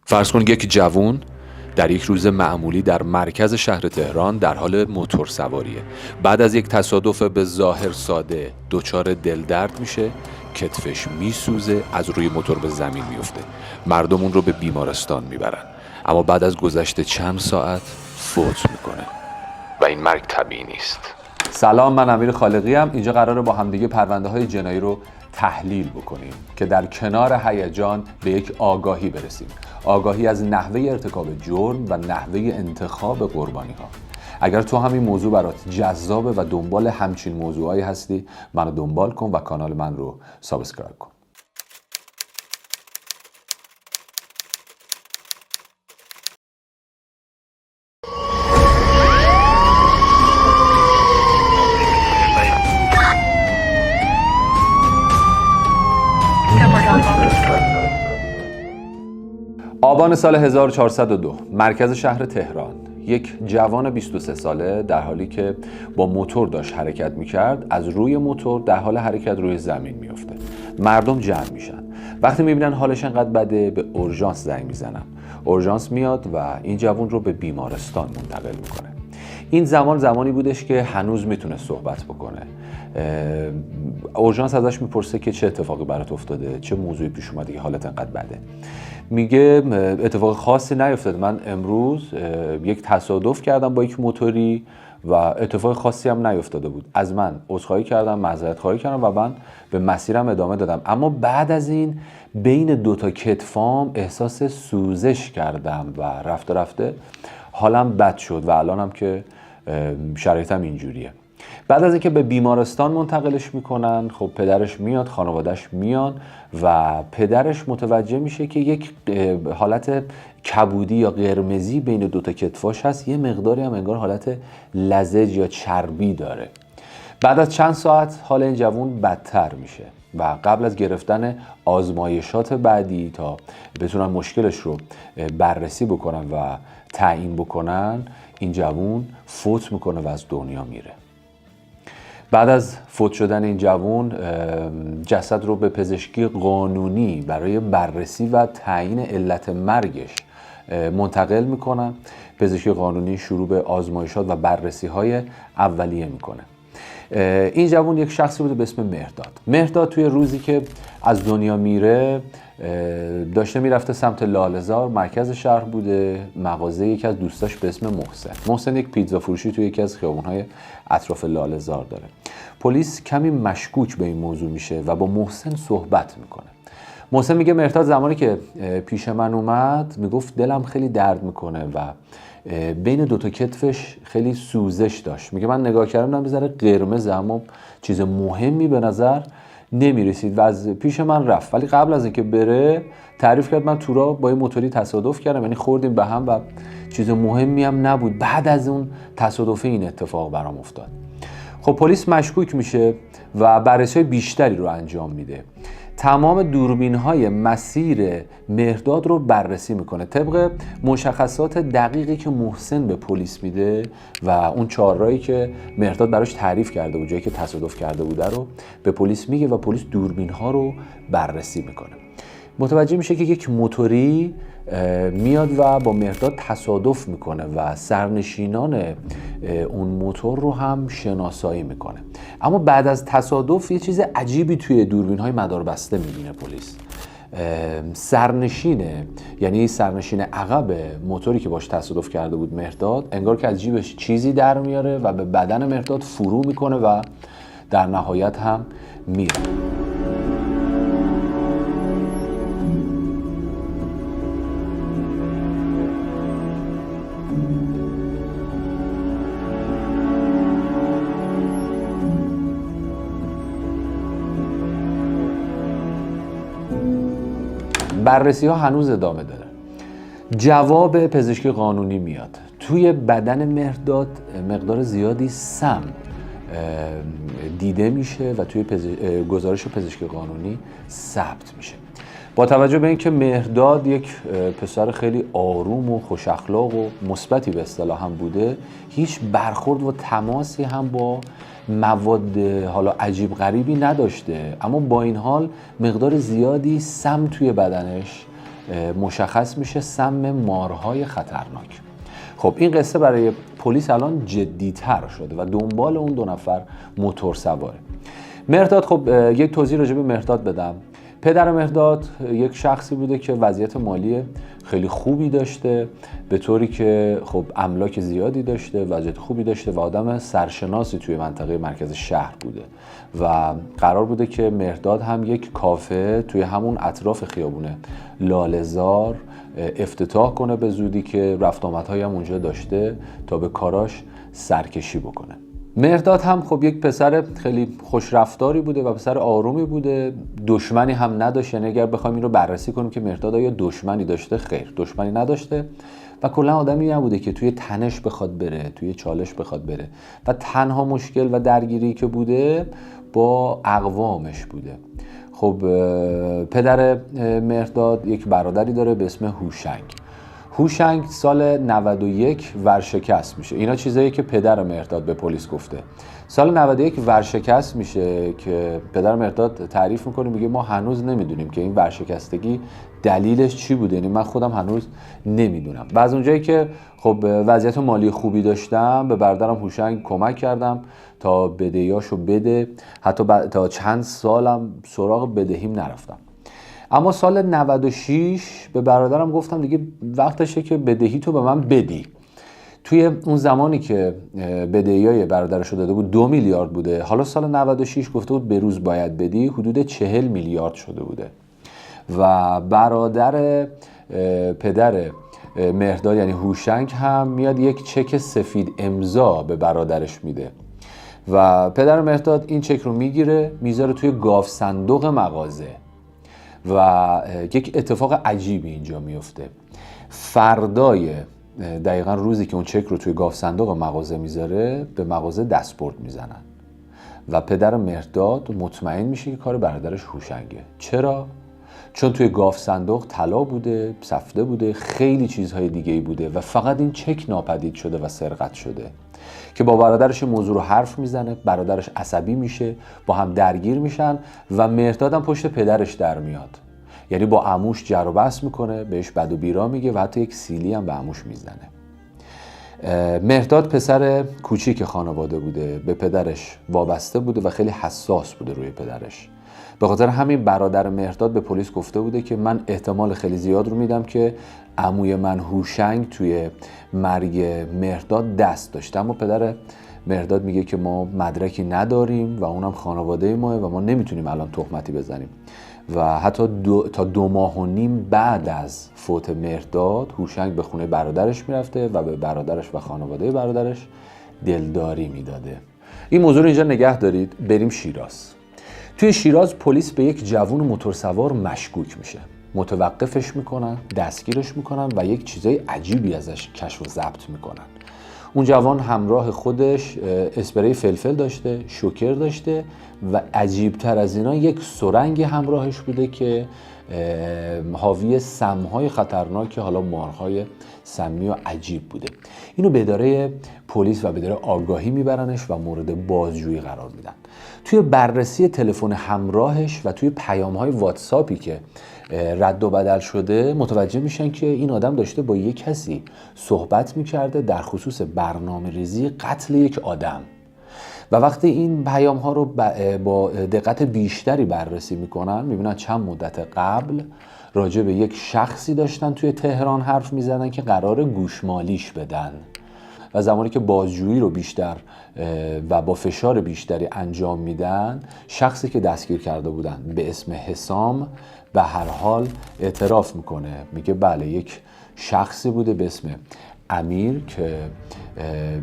فرض کن یک جوون در یک روز معمولی در مرکز شهر تهران در حال موتور سواریه. بعد از یک تصادف به ظاهر ساده دچار دلدرد میشه، کتفش میسوزه، از روی موتور به زمین میفته. مردم اون رو به بیمارستان میبرن، اما بعد از گذشت چند ساعت فوت میکنه و این مرگ طبیعی نیست. سلام، من امیر خالقی ام. اینجا قراره با همدیگه پرونده های جنایی رو تحلیل بکنیم که در کنار هیجان به یک آگاهی برسیم. آگاهی از نحوه ارتکاب جرم و نحوه انتخاب قربانی ها. اگر تو همین موضوع برات جذابه و دنبال همچین موضوعایی هستی، منو دنبال کن و کانال من رو سابسکرایب کن. آبان سال 1402 مرکز شهر تهران، یک جوان 23 ساله در حالی که با موتور داشت حرکت میکرد از روی موتور در حال حرکت روی زمین میفته. مردم جمع میشن. وقتی میبینن حالش انقدر بده به اورژانس زنگ میزنن. اورژانس میاد و این جوان رو به بیمارستان منتقل میکنه. این زمانی بودش که هنوز میتونه صحبت بکنه. اورژانس ازش میپرسه که چه اتفاقی برات افتاده، چه موضوعی پیش اومده که حالت انقدر بده. میگه اتفاق خاصی نیفتاده، من امروز یک تصادف کردم با یک موتوری و اتفاق خاصی هم نیفتاده بود. از من عذرخواهی کردم، معذرت خواهی کردم و من به مسیرم ادامه دادم، اما بعد از این بین دوتا کتفام احساس سوزش کردم و رفته حالم بد شد و الانم که شرایطم اینجوریه. بعد از اینکه به بیمارستان منتقلش میکنن، خب پدرش میاد، خانوادهش میان و پدرش متوجه میشه که یک حالت کبودی یا قرمزی بین دوتا کتفاش هست، یه مقداری هم انگار حالت لزج یا چربی داره. بعد از چند ساعت حال این جوان بدتر میشه و قبل از گرفتن آزمایشات بعدی تا بتونن مشکلش رو بررسی بکنن و تعیین بکنن، این جوان فوت میکنه و از دنیا میره. بعد از فوت شدن این جوان جسد رو به پزشکی قانونی برای بررسی و تعیین علت مرگش منتقل میکنن. پزشکی قانونی شروع به آزمایشات و بررسی های اولیه میکنه. این جوان یک شخصی بوده به اسم مهرداد توی روزی که از دنیا میره داشته میرفته سمت لاله‌زار، مرکز شهر بوده. مغازه یکی از دوستاش به اسم محسن یک پیتزا فروشی توی یکی از خیابون‌های اطراف لاله‌زار داره. پلیس کمی مشکوک به این موضوع میشه و با محسن صحبت میکنه. محسن میگه مهرداد زمانی که پیش من اومد میگفت دلم خیلی درد میکنه و بین دوتا کتفش خیلی سوزش داشت. میگه من نگاه کردم یه ذره قرمز، اما چیز مهمی به نظر نمیرسید و از پیش من رفت. ولی قبل از اینکه بره تعریف کرد من تو راه با این موتوری تصادف کردم، یعنی خوردیم به هم و چیز مهمی هم نبود. بعد از اون تصادف این اتفاق برام افتاد. خب پلیس مشکوک میشه و بررسی بیشتری رو انجام میده. تمام دوربین‌های مسیر مهرداد رو بررسی میکنه طبق مشخصات دقیقی که محسن به پلیس میده و اون چهارراهی که مهرداد براش تعریف کرده بود، جایی که تصادف کرده بوده رو به پلیس میگه و پلیس دوربین‌ها رو بررسی میکنه. متوجه میشه که یک موتوری میاد و با مهرداد تصادف میکنه و سرنشینان اون موتور رو هم شناسایی میکنه. اما بعد از تصادف یه چیز عجیبی توی دوربین‌های مداربسته میبینه پلیس. یعنی سرنشین عقب موتوری که باش تصادف کرده بود مهرداد، انگار که از جیبش چیزی در میاره و به بدن مهرداد فرو میکنه و در نهایت هم میره. بررسی ها هنوز ادامه داره. جواب پزشکی قانونی میاد. توی بدن مهرداد مقدار زیادی سم دیده میشه و توی گزارش پزشکی قانونی ثبت میشه. با توجه به اینکه مهرداد یک پسر خیلی آروم و خوش اخلاق و مثبتی به اصطلاح هم بوده، هیچ برخورد و تماسی هم با مواد حالا عجیب غریبی نداشته، اما با این حال مقدار زیادی سم توی بدنش مشخص میشه سم مارهای خطرناک. خب این قصه برای پلیس الان جدی‌تر شده و دنبال اون 2 نفر موتور سواره. مهرداد، خب یک توضیح راجع به مهرداد بدم. پدر مهرداد یک شخصی بوده که وضعیت مالی خیلی خوبی داشته، به طوری که خب املاک زیادی داشته، وضعیت خوبی داشته و آدم سرشناسی توی منطقه مرکز شهر بوده و قرار بوده که مهرداد هم یک کافه توی همون اطراف خیابونه لاله‌زار افتتاح کنه به زودی، که رفت آمدهایی هم اونجا داشته تا به کاراش سرکشی بکنه. مهرداد هم خب یک پسر خیلی خوش رفتاری بوده و پسر آرومی بوده، دشمنی هم نداشت. یعنی اگر بخوایم این رو بررسی کنیم که مهرداد آیا دشمنی داشته، خیر، دشمنی نداشته و کلا آدمی نبوده که توی تنش بخواد بره، توی چالش بخواد بره و تنها مشکل و درگیری که بوده با اقوامش بوده. خب پدر مهرداد یک برادری داره به اسم هوشنگ. هوشنگ سال 91 ورشکست میشه. اینا چیزایی که پدر مهرداد به پلیس گفته. سال 91 ورشکست میشه که پدر مهرداد تعریف میکنه، میگه ما هنوز نمیدونیم که این ورشکستگی دلیلش چی بوده. یعنی من خودم هنوز نمیدونم. و از اونجایی که خب وضعیت مالی خوبی داشتم، به برادرم هوشنگ کمک کردم تا بدهیاشو بده. حتی تا چند سالم سراغ بدهیم نرفتم. اما سال 96 به برادرم گفتم دیگه وقتشه که بدهی تو به من بدی. توی اون زمانی که بدهیای برادرش داده بود 2 میلیارد بوده، حالا سال 96 گفته بود به روز باید بدی، حدود 40 میلیارد شده بوده. و برادر پدر مهرداد یعنی هوشنگ هم میاد یک چک سفید امضا به برادرش میده و پدر مهرداد این چک رو میگیره میذاره توی گاف صندوق مغازه و یک اتفاق عجیبی اینجا میفته. فردای دقیقا روزی که اون چک رو توی گاف صندوق مغازه میذاره، به مغازه دستبرد میزنن و پدر مهرداد مطمئن میشه که کار برادرش هوشنگه. چرا؟ چون توی گاف صندوق طلا بوده، سفته بوده، خیلی چیزهای دیگه‌ای بوده و فقط این چک ناپدید شده و سرقت شده. که با برادرش این موضوع رو حرف میزنه، برادرش عصبی میشه، با هم درگیر میشن و مهرداد هم پشت پدرش در میاد. یعنی با عموش جر و بحث میکنه، بهش بد و بیرا میگه و حتی یک سیلی هم به عموش میزنه. مهرداد پسر کوچیک خانواده بوده، به پدرش وابسته بوده و خیلی حساس بوده روی پدرش. به خاطر همین برادر مهرداد به پلیس گفته بوده که من احتمال خیلی زیاد رو میدم که عموی من هوشنگ توی مرگ مهرداد دست داشته. اما پدر مهرداد میگه که ما مدرکی نداریم و اونم خانواده ماه و ما نمیتونیم الان تهمتی بزنیم. و حتی تا 2.5 ماه بعد از فوت مهرداد هوشنگ به خونه برادرش میرفته و به برادرش و خانواده برادرش دلداری میداده. این موضوع رو اینجا نگه دارید. بریم شیراز. توی شیراز پلیس به یک جوون موتورسوار مشکوک میشه. متوقفش میکنن، دستگیرش میکنن و یک چیزای عجیبی ازش کشف و ضبط میکنن. اون جوان همراه خودش اسپری فلفل داشته، شوکر داشته و عجیبتر از اینا یک سرنگ همراهش بوده که حاوی سمهای خطرناک، حالا مارهای سمی و عجیب بوده. اینو به اداره پلیس و به اداره آگاهی میبرنش و مورد بازجویی قرار میدن. توی بررسی تلفن همراهش و توی پیام‌های واتساپی که رد و بدل شده متوجه میشن که این آدم داشته با یک کسی صحبت میکرده در خصوص برنامه‌ریزی قتل یک آدم. و وقتی این پیام‌ها رو با دقت بیشتری بررسی میکنن میبینن چند مدت قبل راجع به یک شخصی داشتن توی تهران حرف میزدن که قراره گوشمالیش بدن. و زمانی که بازجویی رو بیشتر و با فشار بیشتری انجام میدن، شخصی که دستگیر کرده بودن به اسم حسام به هر حال اعتراف میکنه، میگه بله یک شخصی بوده به اسم امیر که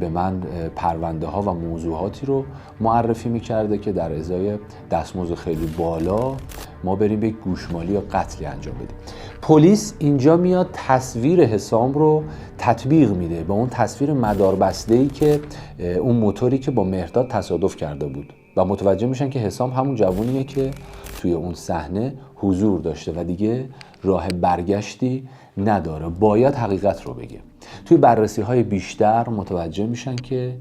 به من پرونده ها و موضوعاتی رو معرفی میکرده که در ازای دستمزد خیلی بالا ما بریم به گوشمالی یا قتلی انجام بدیم. پلیس اینجا میاد تصویر حسام رو تطبیق میده به اون تصویر مداربسته‌ای که اون موتوری که با مهرداد تصادف کرده بود و متوجه میشن که حسام همون جوونیه که توی اون صحنه حضور داشته و دیگه راه برگشتی نداره، باید حقیقت رو بگه. توی بررسی های بیشتر متوجه میشن که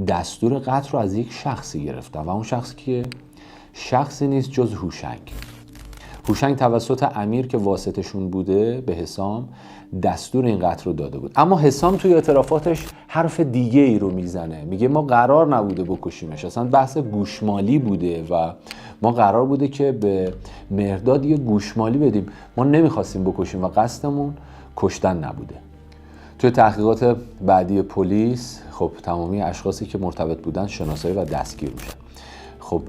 دستور قتل رو از یک شخصی گرفتن و اون شخصی که شخصی نیست جز هوشنگ. هوشنگ توسط امیر که واسطشون بوده به حسام دستور این قتل رو داده بود. اما حسام توی اعترافاتش حرف دیگه ای رو میزنه، میگه ما قرار نبوده بکشیمش، اصلا بحث گوشمالی بوده و ما قرار بوده که به مهرداد یه گوشمالی بدیم، ما نمیخواستیم بکشیم و قصدمون کشتن نبوده. توی تحقیقات بعدی پلیس خب تمامی اشخاصی که مرتبط بودن شناسایی و دستگیر میشن. خب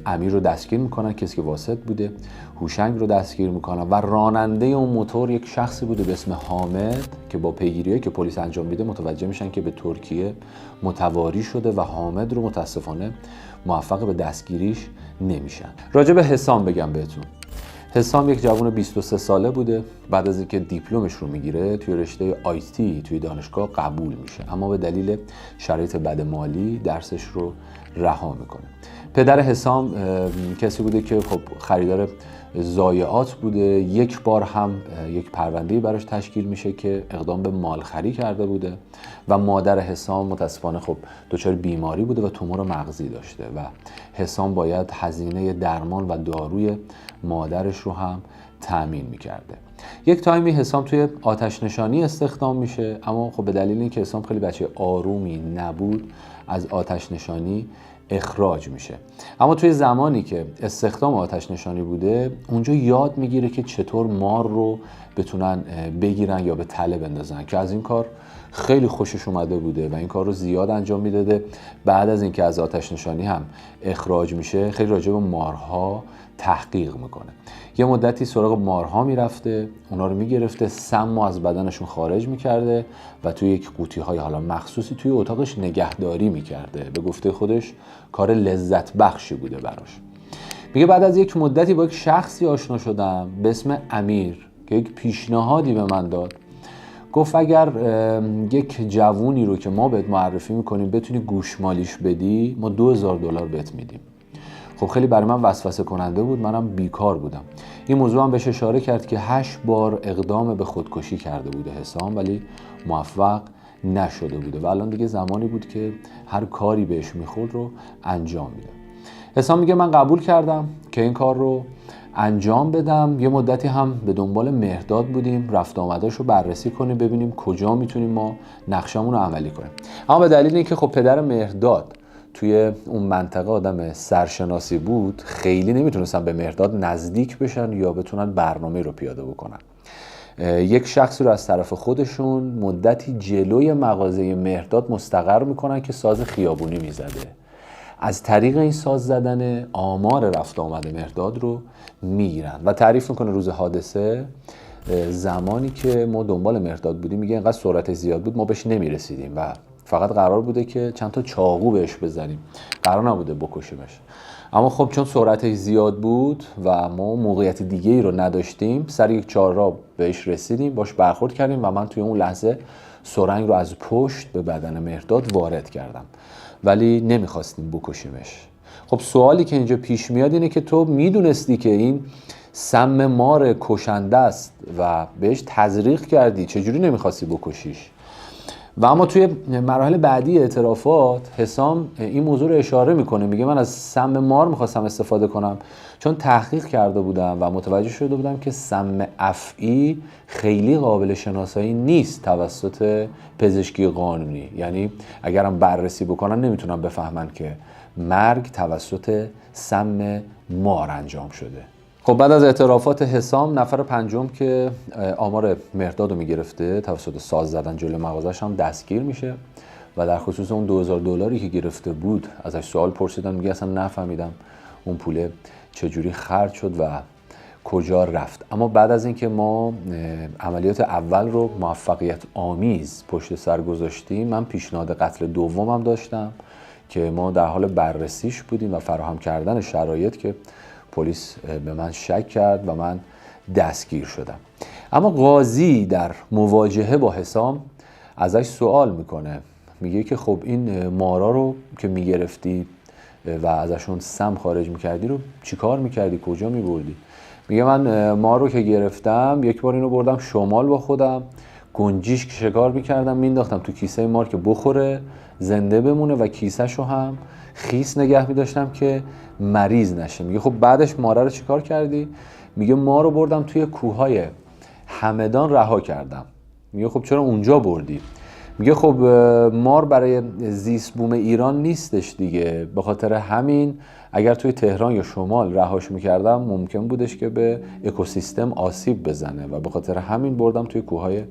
امیر رو دستگیر میکنن، کسی که واسط بوده، هوشنگ رو دستگیر میکنن و راننده اون موتور یک شخصی بوده به اسم حامد که با پیگیریایی که پلیس انجام میده متوجه میشن که به ترکیه متواری شده و حامد رو متاسفانه موفق به دستگیریش نمیشن. راجع به حسام بگم بهتون، حسام یک جوان 23 ساله بوده. بعد از اینکه دیپلمش رو میگیره توی رشته آیتی توی دانشگاه قبول میشه، اما به دلیل شرایط بد مالی درسش رو رها میکنه. پدر حسام کسی بوده که خب خریدار ضایعات بوده. یک بار هم یک پرونده‌ای براش تشکیل میشه که اقدام به مالخری کرده بوده و مادر حسام متاسفانه خب دچار بیماری بوده و تومور مغزی داشته و حسام باید هزینه درمان و داروی مادرش رو هم تأمین میکرده. یک تایمی حسام توی آتش نشانی استخدام میشه، اما خب به دلیل اینکه حسام خیلی بچه آرومی نبود از آتش نشانی اخراج میشه. اما توی زمانی که استخدام آتش نشانی بوده اونجا یاد میگیره که چطور مار رو بتونن بگیرن یا به تله بندازن که از این کار خیلی خوشش اومده بوده و این کار رو زیاد انجام میداده. بعد از اینکه از آتش نشانی هم اخراج میشه خیلی راجع به مارها تحقیق میکنه. یه مدتی سراغ مارها میرفته، اونا رو میگرفته، سم از بدنشون خارج میکرده و توی یک قوطی‌های حالا مخصوصی توی اتاقش نگهداری میکرده. به گفته خودش کار لذت بخشی بوده براش. میگه بعد از یک مدتی با یک شخصی آشنا شدم به اسم امیر که یک پیشنهادی به من داد. گفت اگر یک جوونی رو که ما بهت معرفی میکنیم بتونی گوشمالیش بدی ما $2000 بهت میدیم. خب خیلی برای من وسوسه کننده بود، منم بیکار بودم. این موضوع هم بهش اشاره کرد که 8 بار اقدام به خودکشی کرده بوده حسام ولی موفق نشده بوده و الان دیگه زمانی بود که هر کاری بهش میخورد رو انجام میده. حسام میگه من قبول کردم که این کار رو انجام بدم. یه مدتی هم به دنبال مهرداد بودیم، رفت آمداش رو بررسی کنیم ببینیم کجا میتونیم ما نقشمون رو عملی کنیم. اما به دلیل اینکه خب پدر مهرداد توی اون منطقه آدم سرشناسی بود خیلی نمیتونستن به مهرداد نزدیک بشن یا بتونن برنامه رو پیاده بکنن. یک شخصی رو از طرف خودشون مدتی جلوی مغازه مهرداد مستقر میکنن که ساز خیابونی میزده. از طریق این ساز زدن آمار رفت آمد مهرداد رو میگیرن و تعریف میکنه روز حادثه زمانی که ما دنبال مهرداد بودیم میگه اینقدر سرعت زیاد بود ما بهش نمیرسیدیم و فقط قرار بوده که چند تا چاقو بهش بزنیم، قرار نبوده بکشیمش. اما خب چون سرعتش زیاد بود و ما موقعیت دیگه ای رو نداشتیم سر یک چهارراه بهش رسیدیم، باش برخورد کردیم و من توی اون لحظه سرنگ رو از پشت به بدن مهرداد وارد کردم ولی نمیخواستیم بکشیمش. خب سوالی که اینجا پیش میاد اینه که تو میدونستی که این سم مار کشنده است و بهش تزریق کردی، چجوری نمیخواستی بکشیش؟ و اما توی مراحل بعدی اعترافات حسام این موضوع رو اشاره میکنه، میگه من از سم مار میخواستم استفاده کنم چون تحقیق کرده بودم و متوجه شده بودم که سم افعی خیلی قابل شناسایی نیست توسط پزشکی قانونی، یعنی اگرم بررسی بکنن نمیتونن بفهمن که مرگ توسط سم مار انجام شده. خب بعد از اعترافات حسام نفر پنجم که آمار مهرداد رو میگرفته توسط ساز زدن جلوی مغازش هم دستگیر میشه و در خصوص اون $2000 که گرفته بود ازش سوال پرسیدن، میگه اصلا نفهمیدم اون پول چجوری خرج شد و کجا رفت. اما بعد از اینکه ما عملیات اول رو موفقیت آمیز پشت سر گذاشتیم من پیشنهاد قتل دومم داشتم که ما در حال بررسیش بودیم و فراهم کردن شرایط که پلیس به من شک کرد و من دستگیر شدم. اما قاضی در مواجهه با حسام ازش سوال میکنه، میگه که خب این مارا رو که میگرفتی و ازشون سم خارج میکردی رو چیکار میکردی، کجا میبردی؟ میگه من مار رو که گرفتم یک بار اینو بردم شمال با خودم گنجیش که شکار میکردم مینداختم تو کیسه مار که بخوره زنده بمونه و کیسه‌شو هم خیس نگه می‌داشتم که مریض نشه. میگه خب بعدش ماره رو چیکار کردی؟ میگه ما رو بردم توی کوههای همدان رها کردم. میگه خب چرا اونجا بردی؟ میگه خب مار برای زیست بوم ایران نیستش دیگه، به خاطر همین اگر توی تهران یا شمال رهاش میکردم ممکن بودش که به اکوسیستم آسیب بزنه و به خاطر همین بردم توی کوههای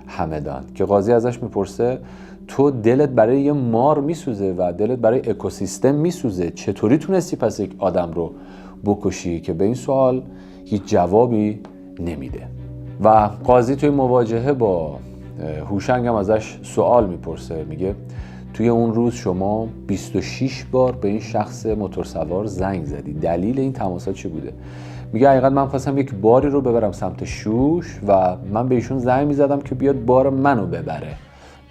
همدان. که قاضی ازش میپرسه تو دلت برای یه مار میسوزه و دلت برای اکوسیستم میسوزه، چطوری تونستی پس یک آدم رو بکشی؟ که به این سوال هیچ جوابی نمیده. و قاضی توی مواجهه با هوشنگ هم ازش سوال میپرسه، میگه توی اون روز شما 26 بار به این شخص موتورسوار زنگ زدی، دلیل این تماس‌ها چی بوده؟ میگه حقیقت من خواستم یک باری رو ببرم سمت شوش و من به ایشون زنگ میزدم که بیاد بار منو ببره.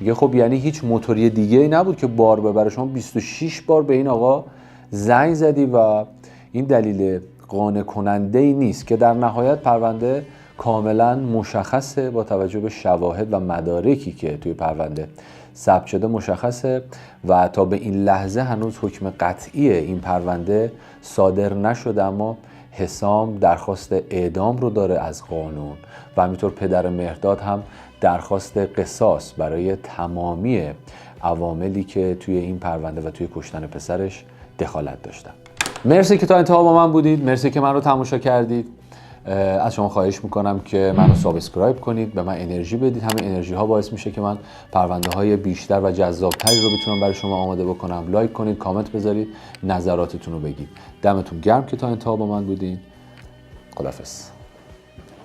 میگه خب یعنی هیچ موتوری دیگه ای نبود که بار ببره، شما 26 بار به این آقا زنگ زدی و این دلیل قانع کننده ای نیست. که در نهایت پرونده کاملا مشخصه، با توجه به شواهد و مدارکی که توی پرونده ثبت شده مشخصه و تا به این لحظه هنوز حکم قطعی این پرونده صادر نشده، اما حسام درخواست اعدام رو داره از قانون و همینطور پدر مهرداد هم درخواست قصاص برای تمامی عواملی که توی این پرونده و توی کشتن پسرش دخالت داشتن. مرسی که تا انتها با من بودید، مرسی که من رو تماشا کردید. از شما خواهش میکنم که منو سابسکرایب کنید، به من انرژی بدید. همین انرژی ها باعث میشه که من پرونده های بیشتر و جذابتری رو بتونم برای شما آماده بکنم. لایک کنید، کامنت بذارید، نظراتتون رو بگید. دمتون گرم که تا انتها با من بودین. خداحافظ.